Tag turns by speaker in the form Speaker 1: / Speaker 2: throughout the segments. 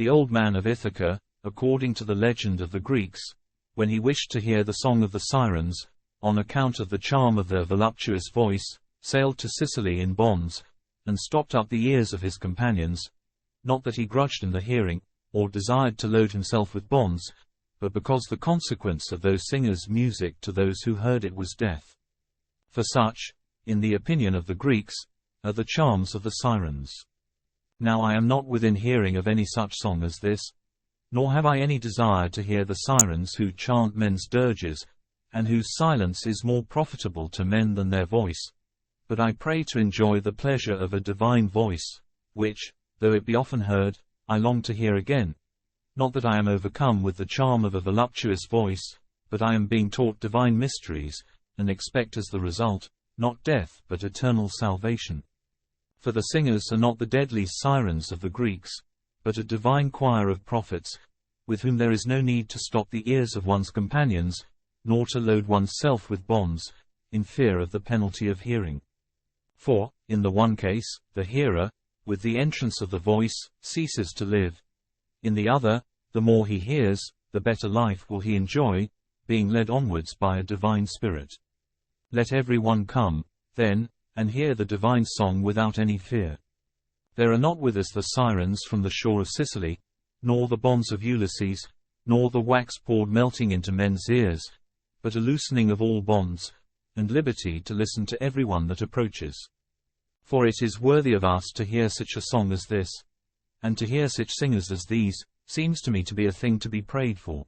Speaker 1: The old man of Ithaca, according to the legend of the Greeks, when he wished to hear the song of the sirens, on account of the charm of their voluptuous voice, sailed to Sicily in bonds, and stopped up the ears of his companions, not that he grudged in the hearing, or desired to load himself with bonds, but because the consequence of those singers' music to those who heard it was death. For such, in the opinion of the Greeks, are the charms of the sirens. Now I am not within hearing of any such song as this, nor have I any desire to hear the sirens who chant men's dirges, and whose silence is more profitable to men than their voice. But I pray to enjoy the pleasure of a divine voice, which, though it be often heard, I long to hear again. Not that I am overcome with the charm of a voluptuous voice, but I am being taught divine mysteries, and expect as the result, not death but eternal salvation. For the singers are not the deadly sirens of the Greeks, but a divine choir of prophets, with whom there is no need to stop the ears of one's companions, nor to load oneself with bonds, in fear of the penalty of hearing. For, in the one case, the hearer, with the entrance of the voice, ceases to live. In the other, the more he hears, the better life will he enjoy, being led onwards by a divine spirit. Let every one come, then, and hear the divine song without any fear. There are not with us the sirens from the shore of Sicily, nor the bonds of Ulysses, nor the wax poured melting into men's ears, but a loosening of all bonds, and liberty to listen to every one that approaches. For it is worthy of us to hear such a song as this, and to hear such singers as these, seems to me to be a thing to be prayed for.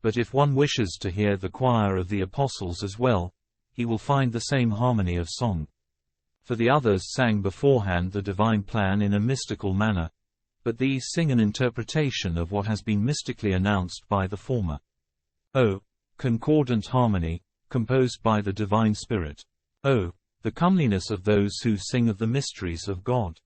Speaker 1: But if one wishes to hear the choir of the apostles as well, he will find the same harmony of song. For the others sang beforehand the divine plan in a mystical manner, but these sing an interpretation of what has been mystically announced by the former. O concordant harmony, composed by the divine Spirit! O the comeliness of those who sing of the mysteries of God!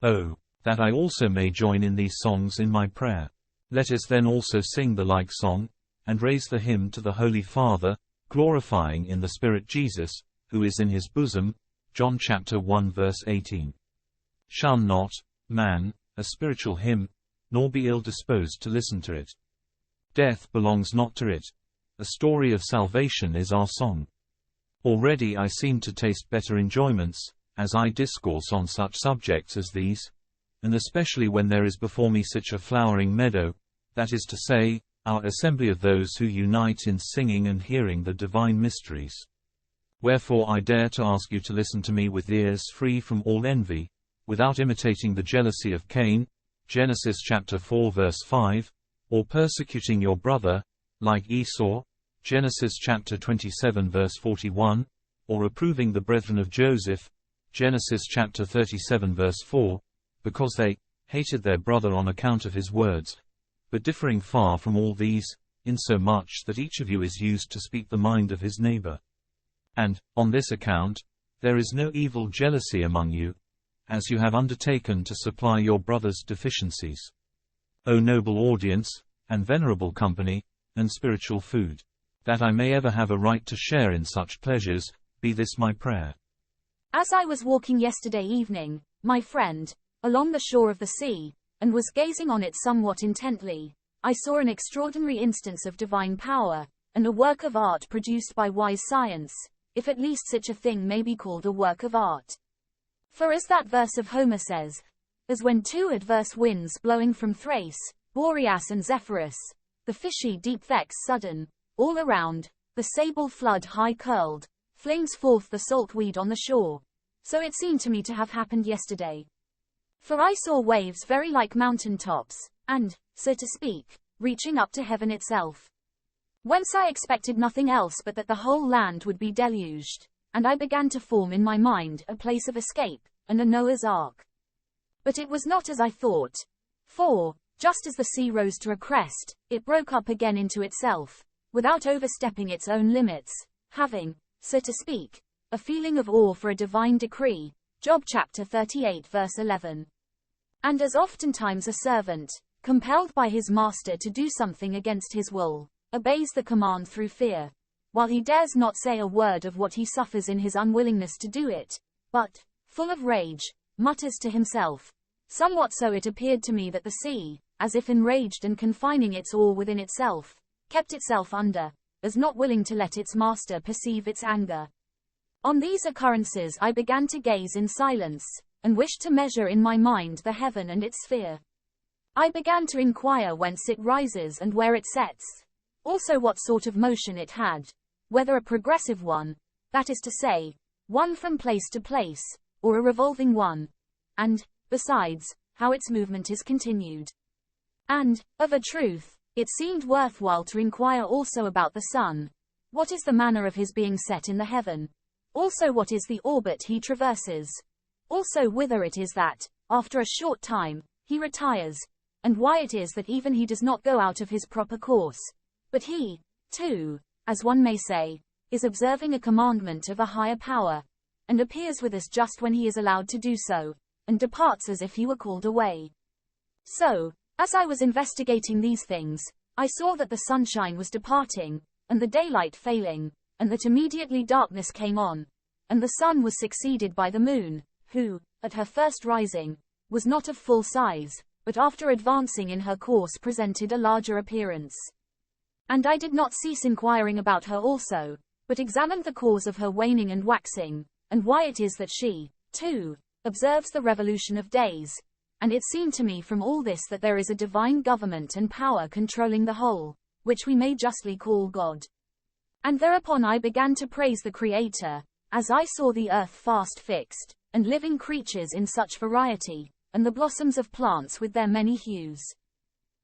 Speaker 1: O that I also may join in these songs in my prayer! Let us then also sing the like song, and raise the hymn to the Holy Father, glorifying in the Spirit Jesus, who is in his bosom. John chapter 1 verse 18. Shun not, man, a spiritual hymn, nor be ill-disposed to listen to it. Death belongs not to it. A story of salvation is our song. Already I seem to taste better enjoyments, as I discourse on such subjects as these, and especially when there is before me such a flowering meadow, that is to say, our assembly of those who unite in singing and hearing the divine mysteries. Wherefore I dare to ask you to listen to me with ears free from all envy, without imitating the jealousy of Cain, Genesis chapter 4 verse 5, or persecuting your brother, like Esau, Genesis chapter 27 verse 41, or approving the brethren of Joseph, Genesis chapter 37 verse 4, because they hated their brother on account of his words, but differing far from all these, insomuch that each of you is used to speak the mind of his neighbor. And, on this account, there is no evil jealousy among you, as you have undertaken to supply your brother's deficiencies. O noble audience, and venerable company, and spiritual food, that I may ever have a right to share in such pleasures, be this my prayer.
Speaker 2: As I was walking yesterday evening, my friend, along the shore of the sea, and was gazing on it somewhat intently, I saw an extraordinary instance of divine power, and a work of art produced by wise science, if at least such a thing may be called a work of art. For as that verse of Homer says, as when two adverse winds blowing from Thrace, Boreas and Zephyrus, the fishy deep vex sudden, all around, the sable flood high curled, flings forth the salt weed on the shore. So it seemed to me to have happened yesterday. For I saw waves very like mountain tops, and, so to speak, reaching up to heaven itself. Whence I expected nothing else but that the whole land would be deluged, and I began to form in my mind a place of escape, and a Noah's ark. But it was not as I thought. For, just as the sea rose to a crest, it broke up again into itself, without overstepping its own limits, having, so to speak, a feeling of awe for a divine decree. Job chapter 38 verse 11. And as oftentimes a servant, compelled by his master to do something against his will, obeys the command through fear, while he dares not say a word of what he suffers in his unwillingness to do it, but, full of rage, mutters to himself, somewhat so it appeared to me that the sea, as if enraged and confining its awe within itself, kept itself under, as not willing to let its master perceive its anger. On these occurrences I began to gaze in silence, and wished to measure in my mind the heaven and its sphere. I began to inquire whence it rises and where it sets, also what sort of motion it had, whether a progressive one, that is to say, one from place to place, or a revolving one, and, besides, how its movement is continued. And, of a truth, it seemed worthwhile to inquire also about the sun. What is the manner of his being set in the heaven? Also what is the orbit he traverses? Also whither it is that, after a short time, he retires, and why it is that even he does not go out of his proper course, but he, too, as one may say, is observing a commandment of a higher power, and appears with us just when he is allowed to do so, and departs as if he were called away. So, as I was investigating these things, I saw that the sunshine was departing, and the daylight failing, and that immediately darkness came on, and the sun was succeeded by the moon, who, at her first rising, was not of full size, but after advancing in her course presented a larger appearance. And I did not cease inquiring about her also, but examined the cause of her waning and waxing, and why it is that she, too, observes the revolution of days, and it seemed to me from all this that there is a divine government and power controlling the whole, which we may justly call God. And thereupon I began to praise the Creator, as I saw the earth fast fixed, and living creatures in such variety, and the blossoms of plants with their many hues.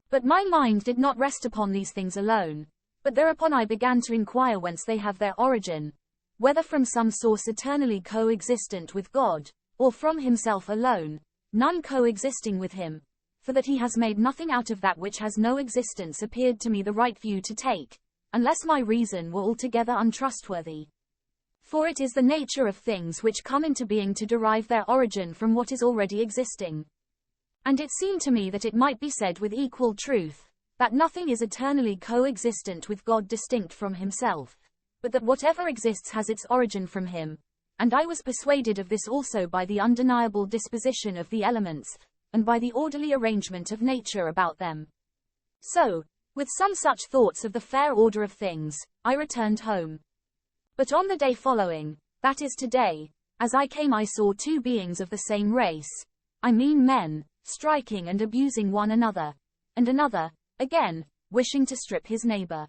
Speaker 2: But my mind did not rest upon these things alone, but thereupon I began to inquire whence they have their origin, whether from some source eternally co-existent with God, or from himself alone, none co-existing with him, for that he has made nothing out of that which has no existence appeared to me the right view to take, unless my reason were altogether untrustworthy. For it is the nature of things which come into being to derive their origin from what is already existing. And it seemed to me that it might be said with equal truth, that nothing is eternally co-existent with God distinct from himself, but that whatever exists has its origin from him, and I was persuaded of this also by the undeniable disposition of the elements, and by the orderly arrangement of nature about them. So, with some such thoughts of the fair order of things, I returned home. But on the day following, that is today, as I came I saw two beings of the same race, I mean men, striking and abusing one another, and another, again, wishing to strip his neighbor.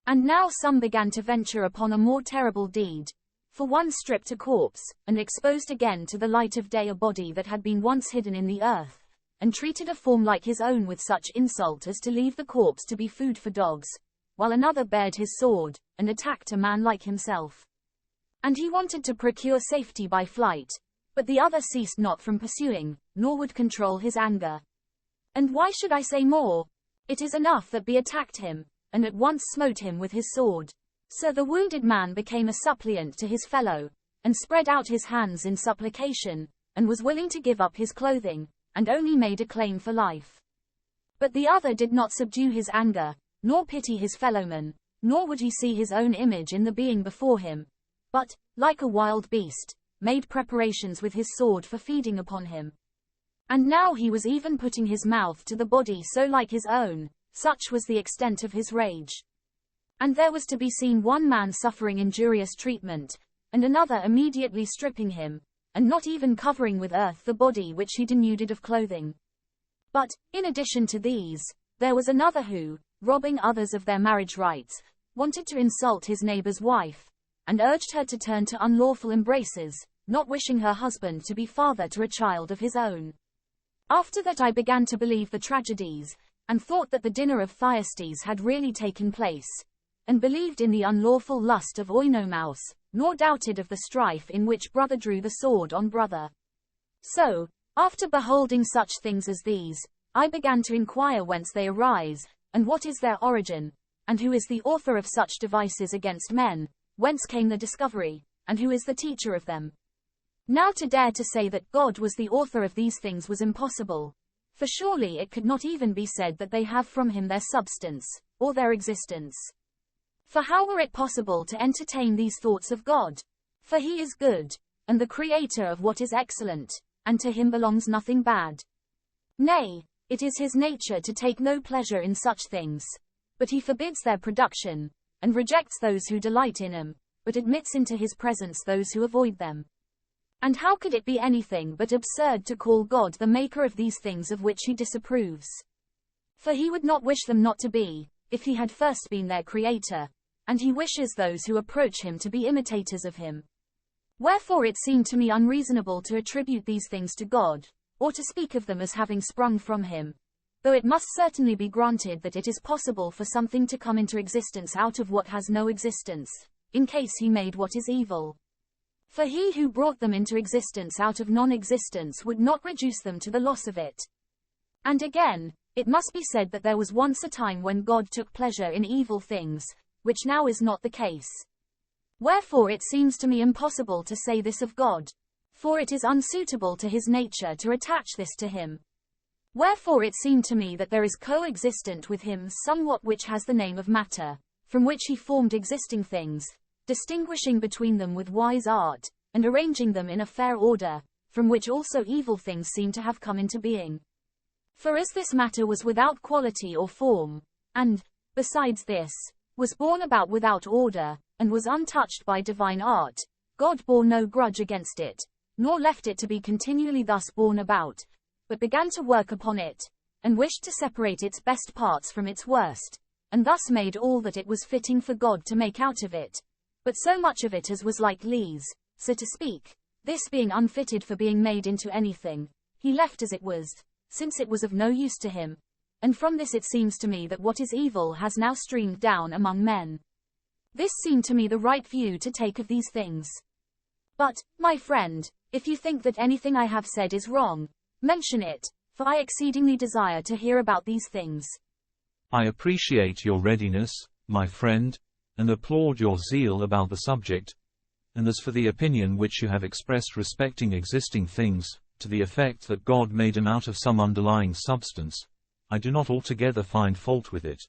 Speaker 2: And now some began to venture upon a more terrible deed, for one stripped a corpse, and exposed again to the light of day a body that had been once hidden in the earth, and treated a form like his own with such insult as to leave the corpse to be food for dogs, while another bared his sword, and attacked a man like himself. And he wanted to procure safety by flight, but the other ceased not from pursuing, nor would control his anger. And why should I say more? It is enough that he attacked him, and at once smote him with his sword. So the wounded man became a suppliant to his fellow, and spread out his hands in supplication, and was willing to give up his clothing, and only made a claim for life. But the other did not subdue his anger, nor pity his fellowman, nor would he see his own image in the being before him, but, like a wild beast, made preparations with his sword for feeding upon him. And now he was even putting his mouth to the body so like his own, such was the extent of his rage. And there was to be seen one man suffering injurious treatment, and another immediately stripping him, and not even covering with earth the body which he denuded of clothing. But, in addition to these, there was another who, robbing others of their marriage rights, wanted to insult his neighbor's wife, and urged her to turn to unlawful embraces, not wishing her husband to be father to a child of his own. After that I began to believe the tragedies, and thought that the dinner of Thyestes had really taken place, and believed in the unlawful lust of Oikonomos, nor doubted of the strife in which brother drew the sword on brother. So, after beholding such things as these, I began to inquire whence they arise, and what is their origin, and who is the author of such devices against men, whence came the discovery, and who is the teacher of them. Now to dare to say that God was the author of these things was impossible, for surely it could not even be said that they have from him their substance, or their existence. For how were it possible to entertain these thoughts of God? For he is good, and the creator of what is excellent, and to him belongs nothing bad. Nay, It is his nature to take no pleasure in such things. But he forbids their production, and rejects those who delight in them, but admits into his presence those who avoid them. And how could it be anything but absurd to call God the maker of these things of which he disapproves? For he would not wish them not to be, if he had first been their creator, and he wishes those who approach him to be imitators of him. Wherefore it seemed to me unreasonable to attribute these things to God, or to speak of them as having sprung from him, though it must certainly be granted that it is possible for something to come into existence out of what has no existence, in case he made what is evil. For he who brought them into existence out of non-existence would not reduce them to the loss of it. And again, it must be said that there was once a time when God took pleasure in evil things, which now is not the case. Wherefore it seems to me impossible to say this of God, for it is unsuitable to his nature to attach this to him. Wherefore it seemed to me that there is coexistent with him somewhat which has the name of matter, from which he formed existing things, distinguishing between them with wise art, and arranging them in a fair order, from which also evil things seem to have come into being. For as this matter was without quality or form, and, besides this, was borne about without order, and was untouched by divine art, God bore no grudge against it, nor left it to be continually thus borne about, but began to work upon it, and wished to separate its best parts from its worst, and thus made all that it was fitting for God to make out of it, but so much of it as was like lees, so to speak, this being unfitted for being made into anything, he left as it was, since it was of no use to him. And from this it seems to me that what is evil has now streamed down among men. This seemed to me the right view to take of these things. But, my friend, if you think that anything I have said is wrong, mention it, for I exceedingly desire to hear about these things.
Speaker 1: I appreciate your readiness, my friend, and applaud your zeal about the subject. And as for the opinion which you have expressed respecting existing things, to the effect that God made them out of some underlying substance, I do not altogether find fault with it.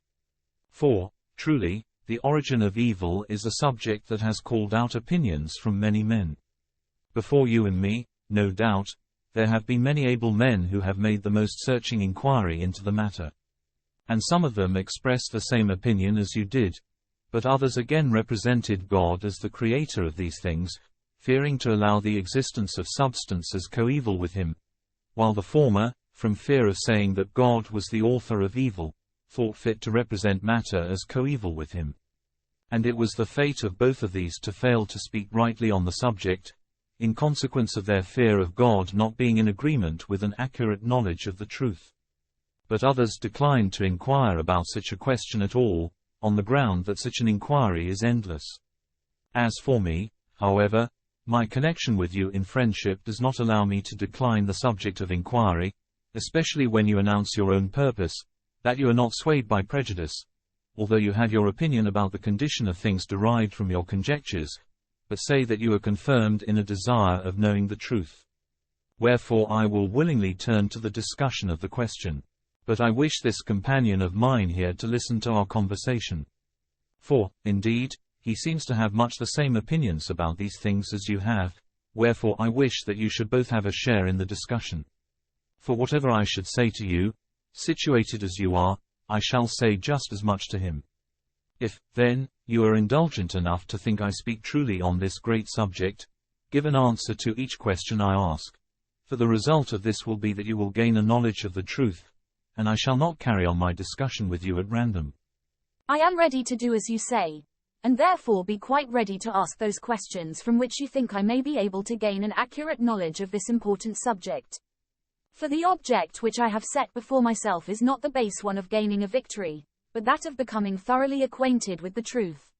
Speaker 1: For, truly, the origin of evil is a subject that has called out opinions from many men. Before you and me, no doubt, there have been many able men who have made the most searching inquiry into the matter. And some of them expressed the same opinion as you did, but others again represented God as the creator of these things, fearing to allow the existence of substance as coeval with him, while the former, from fear of saying that God was the author of evil, thought fit to represent matter as coeval with him. And it was the fate of both of these to fail to speak rightly on the subject, in consequence of their fear of God not being in agreement with an accurate knowledge of the truth. But others declined to inquire about such a question at all, on the ground that such an inquiry is endless. As for me, however, my connection with you in friendship does not allow me to decline the subject of inquiry, especially when you announce your own purpose, that you are not swayed by prejudice, although you have your opinion about the condition of things derived from your conjectures, but say that you are confirmed in a desire of knowing the truth. Wherefore I will willingly turn to the discussion of the question. But I wish this companion of mine here to listen to our conversation. For, indeed, he seems to have much the same opinions about these things as you have, wherefore I wish that you should both have a share in the discussion. For whatever I should say to you, situated as you are, I shall say just as much to him. If, then, you are indulgent enough to think I speak truly on this great subject, give an answer to each question I ask, for the result of this will be that you will gain a knowledge of the truth, and I shall not carry on my discussion with you at random.
Speaker 2: I am ready to do as you say, and therefore be quite ready to ask those questions from which you think I may be able to gain an accurate knowledge of this important subject. For the object which I have set before myself is not the base one of gaining a victory, but that of becoming thoroughly acquainted with the truth.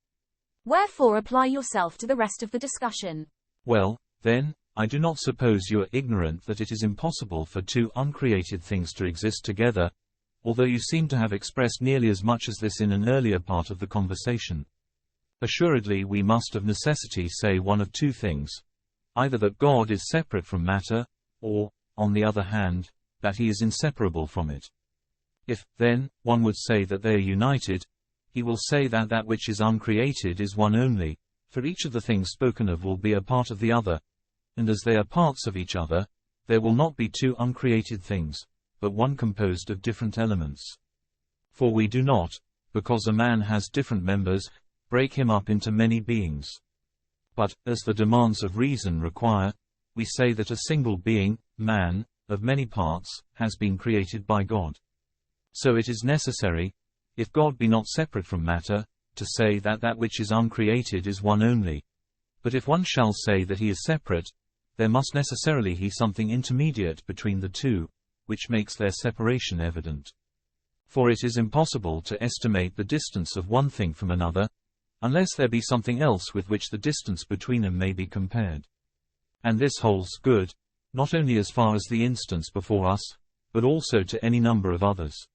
Speaker 2: Wherefore apply yourself to the rest of the discussion.
Speaker 1: Well, then, I do not suppose you are ignorant that it is impossible for two uncreated things to exist together, although you seem to have expressed nearly as much as this in an earlier part of the conversation. Assuredly we must of necessity say one of two things, either that God is separate from matter, or, on the other hand, that he is inseparable from it. If, then, one would say that they are united, he will say that that which is uncreated is one only, for each of the things spoken of will be a part of the other, and as they are parts of each other, there will not be two uncreated things, but one composed of different elements. For we do not, because a man has different members, break him up into many beings. But, as the demands of reason require, we say that a single being, man, of many parts, has been created by God. So it is necessary, if God be not separate from matter, to say that that which is uncreated is one only. But if one shall say that he is separate, there must necessarily be something intermediate between the two, which makes their separation evident. For it is impossible to estimate the distance of one thing from another, unless there be something else with which the distance between them may be compared. And this holds good, not only as far as the instance before us, but also to any number of others.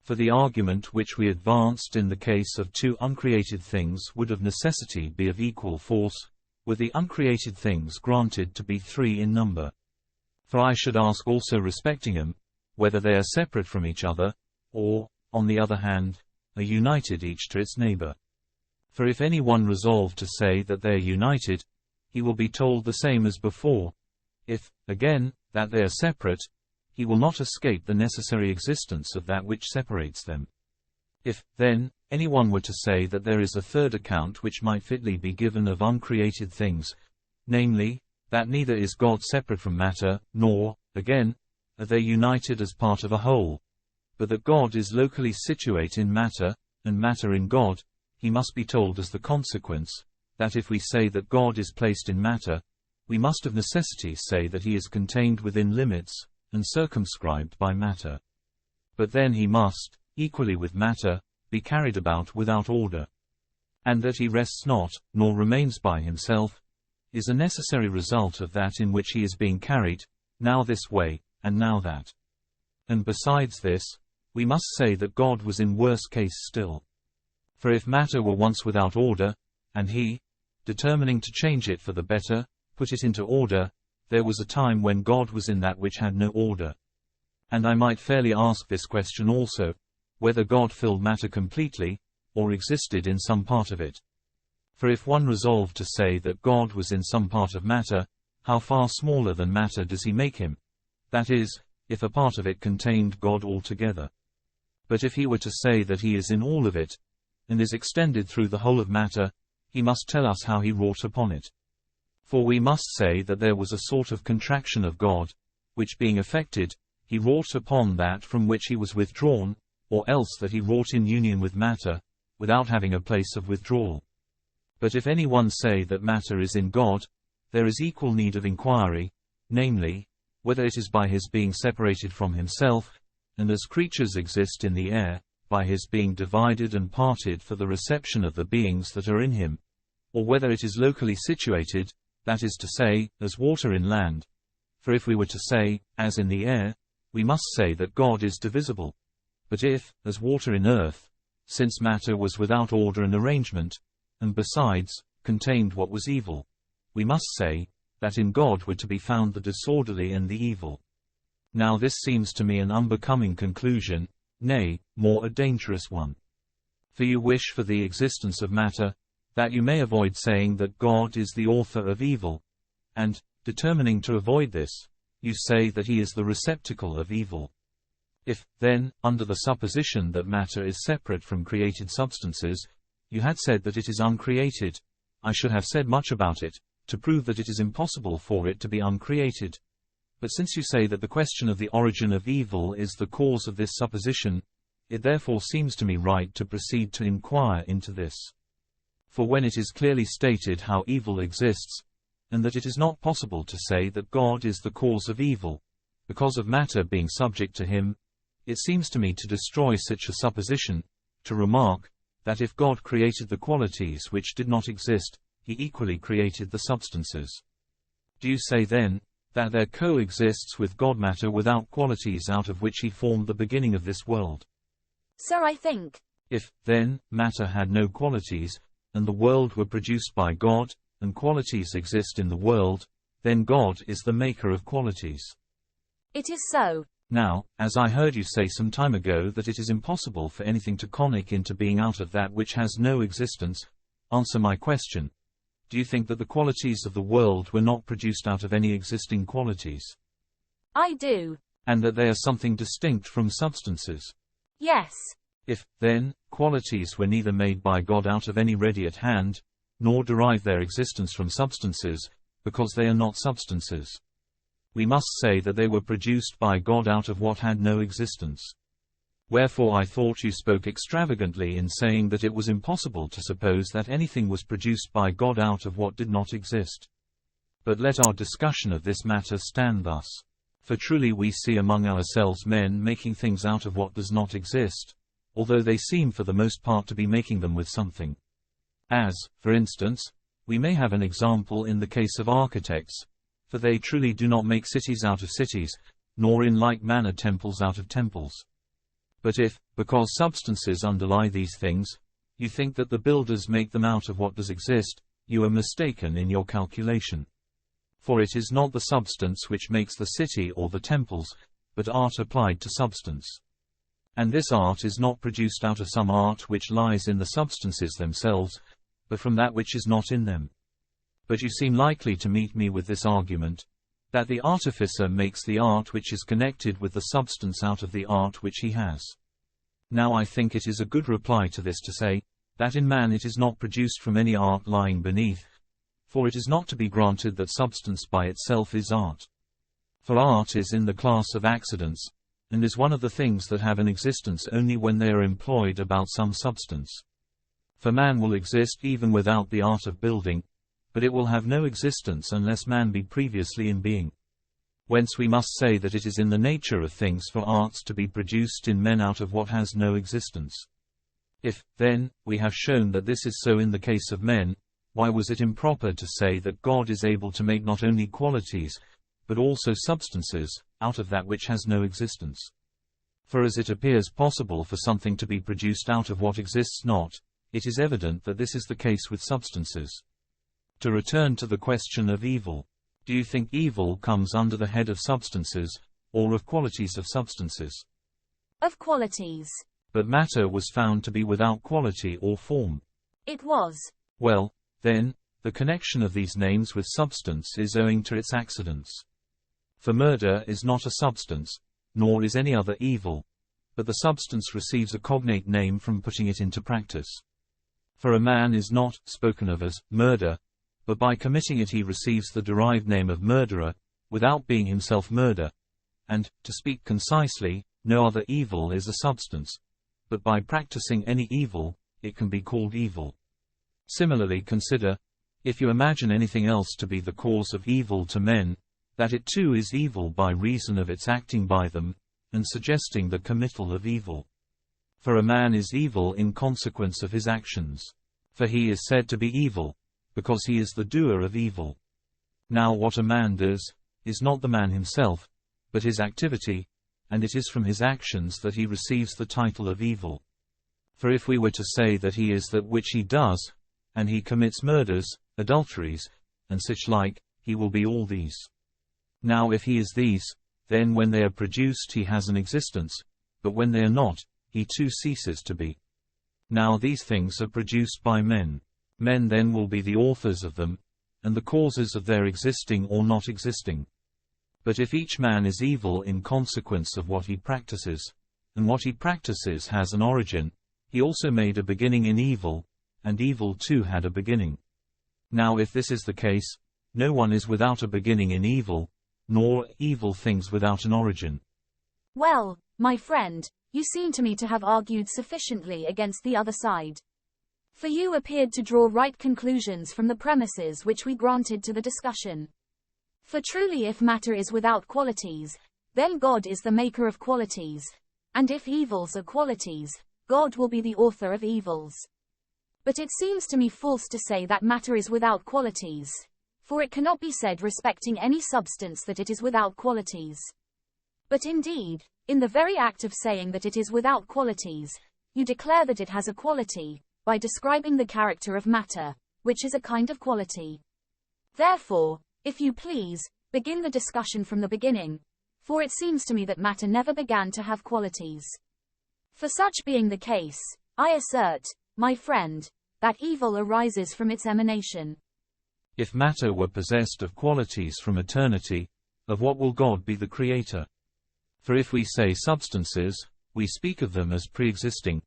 Speaker 1: For the argument which we advanced in the case of two uncreated things would of necessity be of equal force, were the uncreated things granted to be three in number. For I should ask also respecting them, whether they are separate from each other, or, on the other hand, are united each to its neighbor. For if any one resolve to say that they are united, he will be told the same as before. If, again, that they are separate, he will not escape the necessary existence of that which separates them. If, then, any one were to say that there is a third account which might fitly be given of uncreated things, namely, that neither is God separate from matter, nor, again, are they united as part of a whole, but that God is locally situate in matter, and matter in God, he must be told as the consequence, that if we say that God is placed in matter, we must of necessity say that he is contained within limits, and circumscribed by matter. But then he must, equally with matter, be carried about without order. And that he rests not, nor remains by himself, is a necessary result of that in which he is being carried, now this way, and now that. And besides this, we must say that God was in worse case still. For if matter were once without order, and he, determining to change it for the better, put it into order, there was a time when God was in that which had no order. And I might fairly ask this question also, whether God filled matter completely, or existed in some part of it. For if one resolved to say that God was in some part of matter, how far smaller than matter does he make him? That is, if a part of it contained God altogether. But if he were to say that he is in all of it, and is extended through the whole of matter, he must tell us how he wrought upon it. For we must say that there was a sort of contraction of God, which being effected, he wrought upon that from which he was withdrawn, or else that he wrought in union with matter, without having a place of withdrawal. But if any one say that matter is in God, there is equal need of inquiry, namely, whether it is by his being separated from himself, and as creatures exist in the air, by his being divided and parted for the reception of the beings that are in him, or whether it is locally situated, that is to say, as water in land. For if we were to say, as in the air, we must say that God is divisible. But if, as water in earth, since matter was without order and arrangement, and besides, contained what was evil, we must say, that in God were to be found the disorderly and the evil. Now this seems to me an unbecoming conclusion, nay, more a dangerous one. For you wish for the existence of matter, that you may avoid saying that God is the author of evil, and, determining to avoid this, you say that he is the receptacle of evil. If, then, under the supposition that matter is separate from created substances, you had said that it is uncreated, I should have said much about it, to prove that it is impossible for it to be uncreated. But since you say that the question of the origin of evil is the cause of this supposition, it therefore seems to me right to proceed to inquire into this. For when it is clearly stated how evil exists, and that it is not possible to say that God is the cause of evil, because of matter being subject to him, it seems to me to destroy such a supposition, to remark, that if God created the qualities which did not exist, he equally created the substances. Do you say then, that there coexists with God matter without qualities out of which he formed the beginning of this world?
Speaker 2: Sir, I think.
Speaker 1: If, then, matter had no qualities, and the world were produced by God, and qualities exist in the world, then God is the maker of qualities.
Speaker 2: It is so.
Speaker 1: Now, as I heard you say some time ago that it is impossible for anything to conic into being out of that which has no existence, answer my question. Do you think that the qualities of the world were not produced out of any existing qualities?
Speaker 2: I do.
Speaker 1: and that they are something distinct from substances.
Speaker 2: Yes.
Speaker 1: If, then, qualities were neither made by God out of any ready at hand, nor derive their existence from substances, because they are not substances, we must say that they were produced by God out of what had no existence. Wherefore I thought you spoke extravagantly in saying that it was impossible to suppose that anything was produced by God out of what did not exist. But let our discussion of this matter stand thus. For truly we see among ourselves men making things out of what does not exist, although they seem for the most part to be making them with something. As, for instance, we may have an example in the case of architects, for they truly do not make cities out of cities, nor in like manner temples out of temples. But if, because substances underlie these things, you think that the builders make them out of what does exist, you are mistaken in your calculation. For it is not the substance which makes the city or the temples, but art applied to substance. And this art is not produced out of some art which lies in the substances themselves, but from that which is not in them. But you seem likely to meet me with this argument, that the artificer makes the art which is connected with the substance out of the art which he has. Now I think it is a good reply to this to say, that in man it is not produced from any art lying beneath, for it is not to be granted that substance by itself is art. For art is in the class of accidents, and is one of the things that have an existence only when they are employed about some substance. For man will exist even without the art of building, but it will have no existence unless man be previously in being. Whence we must say that it is in the nature of things for arts to be produced in men out of what has no existence. If, then, we have shown that this is so in the case of men, why was it improper to say that God is able to make not only qualities, but also substances, out of that which has no existence? For as it appears possible for something to be produced out of what exists not, it is evident that this is the case with substances. To return to the question of evil, do you think evil comes under the head of substances, or of qualities of substances?
Speaker 2: Of qualities.
Speaker 1: But matter was found to be without quality or form.
Speaker 2: It was.
Speaker 1: Well, then, the connection of these names with substance is owing to its accidents. For murder is not a substance, nor is any other evil, but the substance receives a cognate name from putting it into practice. For a man is not spoken of as murder, but by committing it he receives the derived name of murderer, without being himself murder, and, to speak concisely, no other evil is a substance, but by practicing any evil, it can be called evil. Similarly consider, if you imagine anything else to be the cause of evil to men, that it too is evil by reason of its acting by them, and suggesting the committal of evil. For a man is evil in consequence of his actions. For he is said to be evil, because he is the doer of evil. Now what a man does, is not the man himself, but his activity, and it is from his actions that he receives the title of evil. For if we were to say that he is that which he does, and he commits murders, adulteries, and such like, he will be all these. Now if he is these, then when they are produced he has an existence, but when they are not, he too ceases to be. Now these things are produced by men. Men then will be the authors of them, and the causes of their existing or not existing. But if each man is evil in consequence of what he practices, and what he practices has an origin, he also made a beginning in evil, and evil too had a beginning. Now if this is the case, no one is without a beginning in evil, nor evil things without an origin.
Speaker 2: Well, my friend, you seem to me to have argued sufficiently against the other side. For you appeared to draw right conclusions from the premises which we granted to the discussion. For truly if matter is without qualities, then God is the maker of qualities, and if evils are qualities, God will be the author of evils. But it seems to me false to say that matter is without qualities, for it cannot be said respecting any substance that it is without qualities. But indeed, in the very act of saying that it is without qualities, you declare that it has a quality, by describing the character of matter, which is a kind of quality. Therefore, if you please, begin the discussion from the beginning, for it seems to me that matter never began to have qualities. For such being the case, I assert, my friend, that evil arises from its emanation.
Speaker 1: If matter were possessed of qualities from eternity, of what will God be the creator? For if we say substances, we speak of them as pre-existing.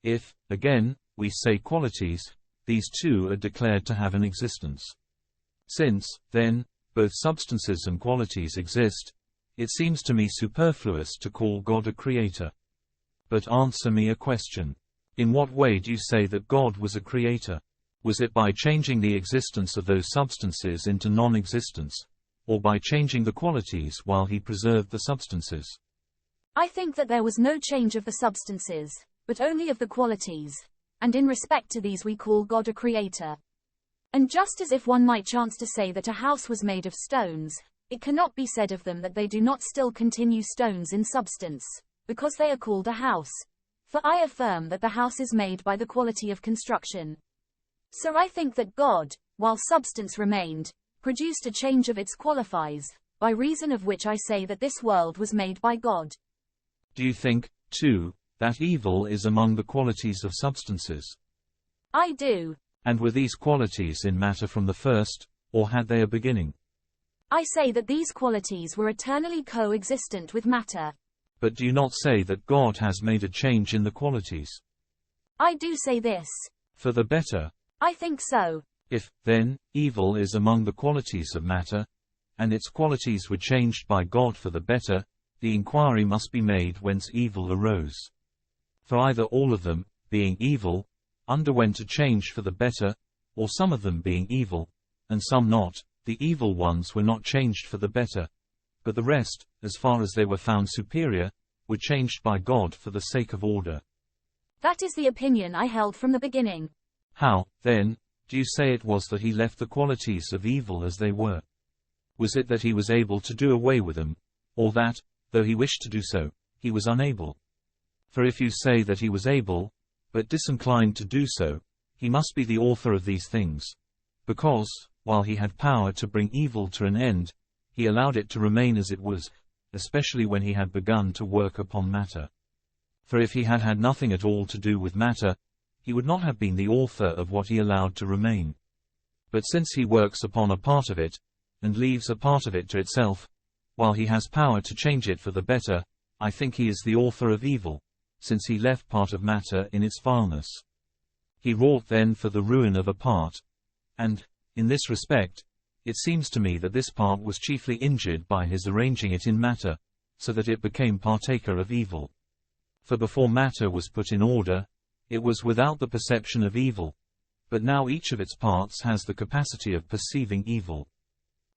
Speaker 1: If, again, we say qualities, these too are declared to have an existence. Since, then, both substances and qualities exist, it seems to me superfluous to call God a creator. But answer me a question. In what way do you say that God was a creator? Was it by changing the existence of those substances into non-existence, or by changing the qualities while he preserved the substances?
Speaker 2: I think that there was no change of the substances, but only of the qualities, and in respect to these we call God a creator. And just as if one might chance to say that a house was made of stones, it cannot be said of them that they do not still continue stones in substance, because they are called a house. For I affirm that the house is made by the quality of construction. So I think that God, while substance remained, produced a change of its qualifies, by reason of which I say that this world was made by God.
Speaker 1: Do you think, too, that evil is among the qualities of substances?
Speaker 2: I do.
Speaker 1: And were these qualities in matter from the first, or had they a beginning?
Speaker 2: I say that these qualities were eternally co-existent with matter.
Speaker 1: But do you not say that God has made a change in the qualities?
Speaker 2: I do say this.
Speaker 1: For the better?
Speaker 2: I think so.
Speaker 1: If, then, evil is among the qualities of matter, and its qualities were changed by God for the better, the inquiry must be made whence evil arose. For either all of them, being evil, underwent a change for the better, or some of them being evil, and some not, the evil ones were not changed for the better, but the rest, as far as they were found superior, were changed by God for the sake of order.
Speaker 2: That is the opinion I held from the beginning.
Speaker 1: How, then, do you say it was that he left the qualities of evil as they were? Was it that he was able to do away with them, or that, though he wished to do so, he was unable? For if you say that he was able, but disinclined to do so, he must be the author of these things. Because, while he had power to bring evil to an end, he allowed it to remain as it was, especially when he had begun to work upon matter. For if he had had nothing at all to do with matter, he would not have been the author of what he allowed to remain. But since he works upon a part of it, and leaves a part of it to itself, while he has power to change it for the better, I think he is the author of evil, since he left part of matter in its vileness. He wrought then for the ruin of a part, and, in this respect, it seems to me that this part was chiefly injured by his arranging it in matter, so that it became partaker of evil. For before matter was put in order, it was without the perception of evil, but now each of its parts has the capacity of perceiving evil.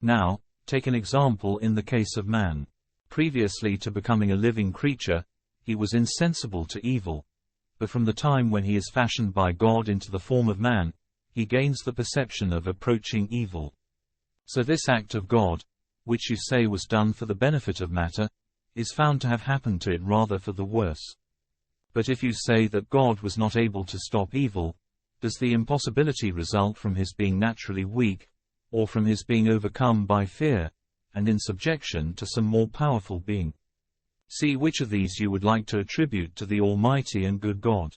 Speaker 1: Now, take an example in the case of man. Previously to becoming a living creature, he was insensible to evil, but from the time when he is fashioned by God into the form of man, he gains the perception of approaching evil. So this act of God, which you say was done for the benefit of matter, is found to have happened to it rather for the worse. But if you say that God was not able to stop evil, does the impossibility result from his being naturally weak, or from his being overcome by fear, and in subjection to some more powerful being? See which of these you would like to attribute to the Almighty and good God.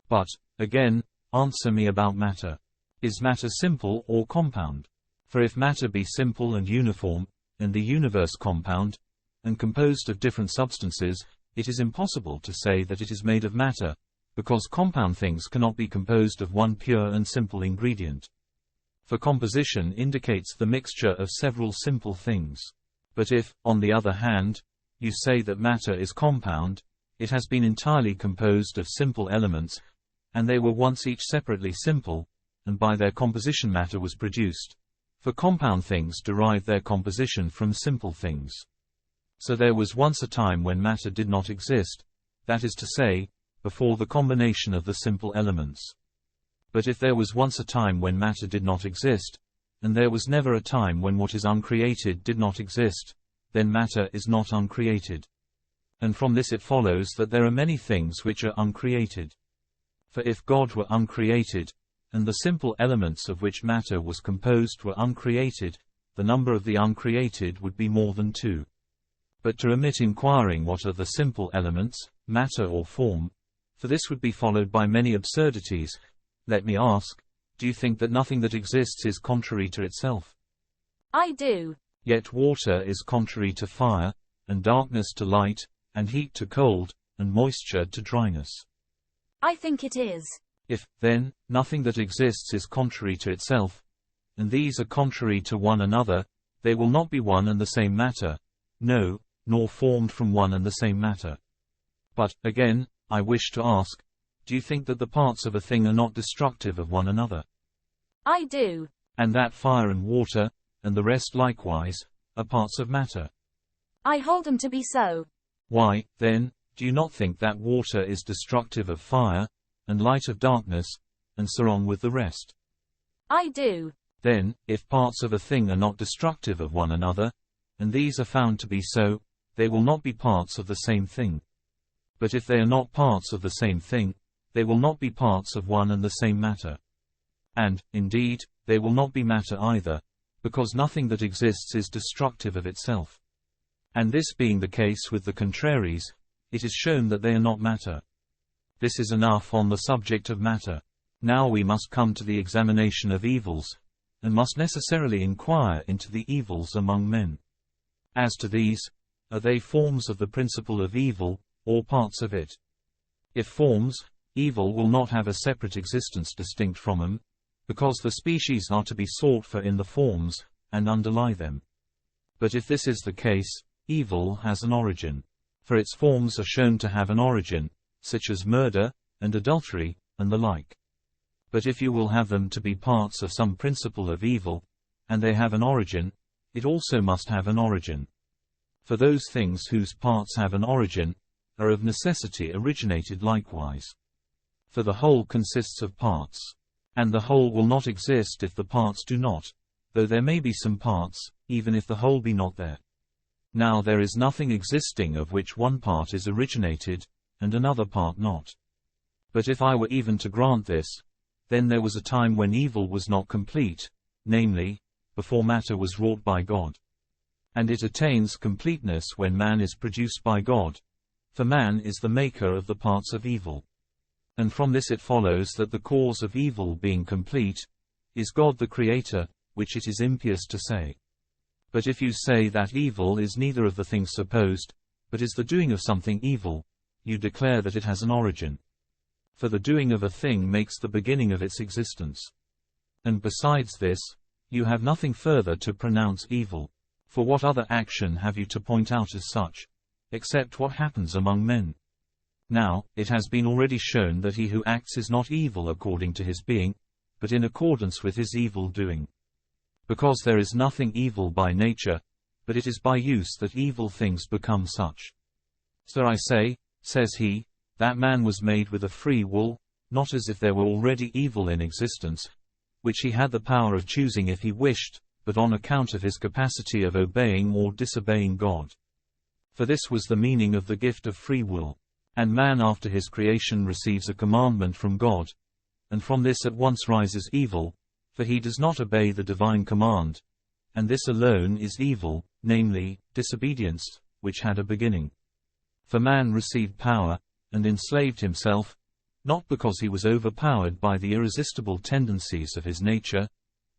Speaker 1: But, again, answer me about matter. Is matter simple or compound? For if matter be simple and uniform, and the universe compound, and composed of different substances, it is impossible to say that it is made of matter, because compound things cannot be composed of one pure and simple ingredient. For composition indicates the mixture of several simple things. But if, on the other hand, you say that matter is compound, it has been entirely composed of simple elements, and they were once each separately simple, and by their composition matter was produced. For compound things derive their composition from simple things. So there was once a time when matter did not exist, that is to say, before the combination of the simple elements. But if there was once a time when matter did not exist, and there was never a time when what is uncreated did not exist, then matter is not uncreated. And from this it follows that there are many things which are uncreated. For if God were uncreated, and the simple elements of which matter was composed were uncreated, the number of the uncreated would be more than 2. But to omit inquiring what are the simple elements, matter or form, for this would be followed by many absurdities, let me ask, do you think that nothing that exists is contrary to itself?
Speaker 2: I do.
Speaker 1: Yet water is contrary to fire, and darkness to light, and heat to cold, and moisture to dryness.
Speaker 2: I think it is.
Speaker 1: If, then, nothing that exists is contrary to itself, and these are contrary to one another, they will not be one and the same matter, no, nor formed from one and the same matter. But, again, I wish to ask, do you think that the parts of a thing are not destructive of one another?
Speaker 2: I do.
Speaker 1: And that fire and water, and the rest likewise, are parts of matter?
Speaker 2: I hold them to be so.
Speaker 1: Why, then, do you not think that water is destructive of fire, and light of darkness, and so on with the rest?
Speaker 2: I do.
Speaker 1: Then, if parts of a thing are not destructive of one another, and these are found to be so, they will not be parts of the same thing. But if they are not parts of the same thing, they will not be parts of one and the same matter. And, indeed, they will not be matter either, because nothing that exists is destructive of itself. And this being the case with the contraries, it is shown that they are not matter. This is enough on the subject of matter. Now we must come to the examination of evils, and must necessarily inquire into the evils among men. As to these, are they forms of the principle of evil, or parts of it? If forms, evil will not have a separate existence distinct from them, because the species are to be sought for in the forms, and underlie them. But if this is the case, evil has an origin. For its forms are shown to have an origin, such as murder, and adultery, and the like. But if you will have them to be parts of some principle of evil, and they have an origin, it also must have an origin. For those things whose parts have an origin, are of necessity originated likewise. For the whole consists of parts. And the whole will not exist if the parts do not, though there may be some parts, even if the whole be not there. Now there is nothing existing of which one part is originated, and another part not. But if I were even to grant this, then there was a time when evil was not complete, namely, before matter was wrought by God. And it attains completeness when man is produced by God, for man is the maker of the parts of evil. And from this it follows that the cause of evil being complete, is God the Creator, which it is impious to say. But if you say that evil is neither of the things supposed, but is the doing of something evil, you declare that it has an origin. For the doing of a thing makes the beginning of its existence. And besides this, you have nothing further to pronounce evil. For what other action have you to point out as such, except what happens among men? Now, it has been already shown that he who acts is not evil according to his being, but in accordance with his evil doing. Because there is nothing evil by nature, but it is by use that evil things become such. So I say, says he, that man was made with a free will, not as if there were already evil in existence, which he had the power of choosing if he wished, but on account of his capacity of obeying or disobeying God. For this was the meaning of the gift of free will. And man after his creation receives a commandment from God, and from this at once rises evil, for he does not obey the divine command, and this alone is evil, namely, disobedience, which had a beginning. For man received power, and enslaved himself, not because he was overpowered by the irresistible tendencies of his nature,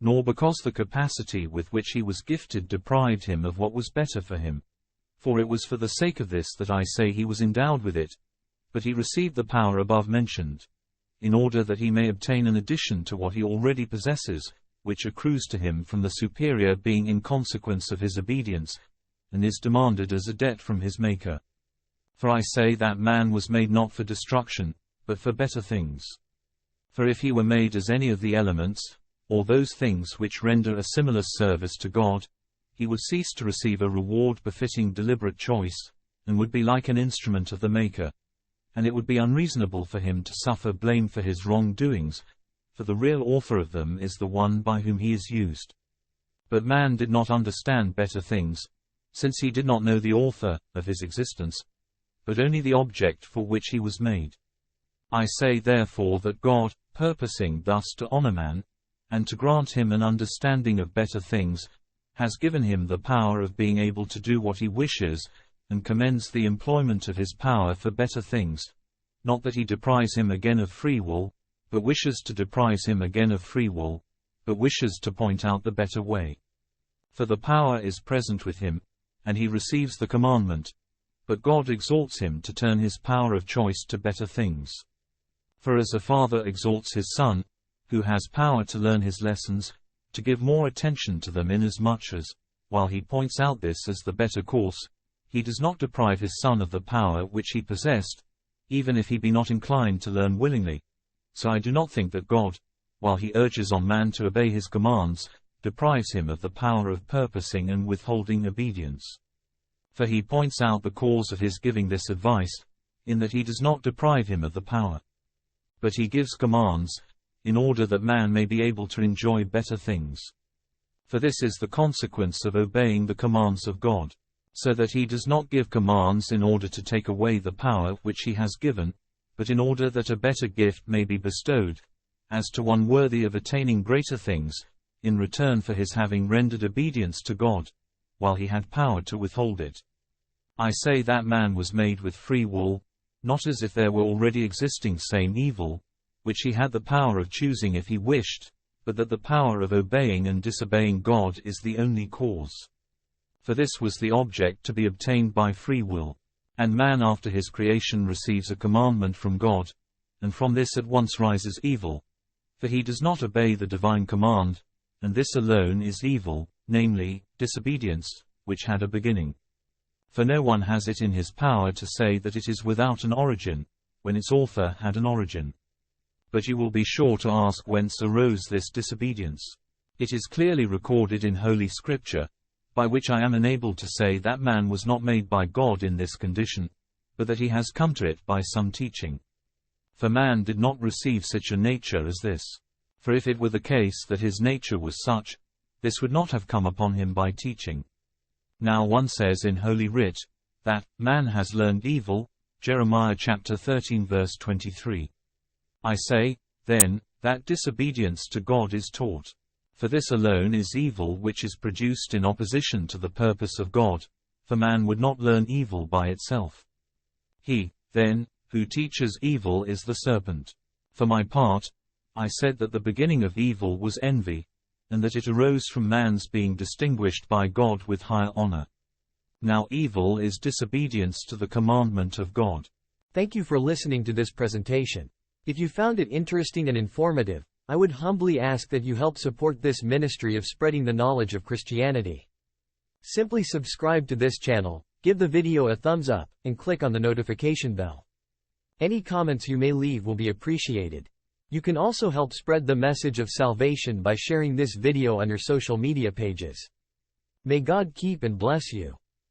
Speaker 1: nor because the capacity with which he was gifted deprived him of what was better for him. For it was for the sake of this that I say he was endowed with it, but he received the power above mentioned, in order that he may obtain an addition to what he already possesses, which accrues to him from the superior being in consequence of his obedience, and is demanded as a debt from his Maker. For I say that man was made not for destruction, but for better things. For if he were made as any of the elements, or those things which render a similar service to God, he would cease to receive a reward befitting deliberate choice, and would be like an instrument of the Maker. And it would be unreasonable for him to suffer blame for his wrongdoings, for the real author of them is the one by whom he is used. But man did not understand better things, since he did not know the author of his existence, but only the object for which he was made. I say therefore that God, purposing thus to honor man, and to grant him an understanding of better things, has given him the power of being able to do what he wishes, and commends the employment of his power for better things, not that he deprives him again of free will, but wishes to deprive him again of free will, but wishes to point out the better way. For the power is present with him, and he receives the commandment. But God exalts him to turn his power of choice to better things. For as a father exalts his son, who has power to learn his lessons, to give more attention to them inasmuch as, while he points out this as the better course, he does not deprive his son of the power which he possessed, even if he be not inclined to learn willingly. So I do not think that God, while he urges on man to obey his commands, deprives him of the power of purposing and withholding obedience. For he points out the cause of his giving this advice, in that he does not deprive him of the power. But he gives commands, in order that man may be able to enjoy better things. For this is the consequence of obeying the commands of God, so that he does not give commands in order to take away the power which he has given, but in order that a better gift may be bestowed, as to one worthy of attaining greater things, in return for his having rendered obedience to God, while he had power to withhold it. I say that man was made with free will, not as if there were already existing same evil, which he had the power of choosing if he wished, but that the power of obeying and disobeying God is the only cause. For this was the object to be obtained by free will. And man after his creation receives a commandment from God, and from this at once rises evil. For he does not obey the divine command, and this alone is evil, namely, disobedience, which had a beginning. For no one has it in his power to say that it is without an origin, when its author had an origin. But you will be sure to ask whence arose this disobedience. It is clearly recorded in Holy Scripture, by which I am enabled to say that man was not made by God in this condition, but that he has come to it by some teaching. For man did not receive such a nature as this. For if it were the case that his nature was such, this would not have come upon him by teaching. Now one says in Holy Writ, that man has learned evil, Jeremiah chapter 13 verse 23. I say, then, that disobedience to God is taught. For this alone is evil which is produced in opposition to the purpose of God, for man would not learn evil by itself. He, then, who teaches evil is the serpent. For my part, I said that the beginning of evil was envy, and that it arose from man's being distinguished by God with higher honor. Now evil is disobedience to the commandment of God.
Speaker 3: Thank you for listening to this presentation. If you found it interesting and informative, I would humbly ask that you help support this ministry of spreading the knowledge of Christianity. Simply subscribe to this channel, give the video a thumbs up, and click on the notification bell. Any comments you may leave will be appreciated. You can also help spread the message of salvation by sharing this video on your social media pages. May God keep and bless you.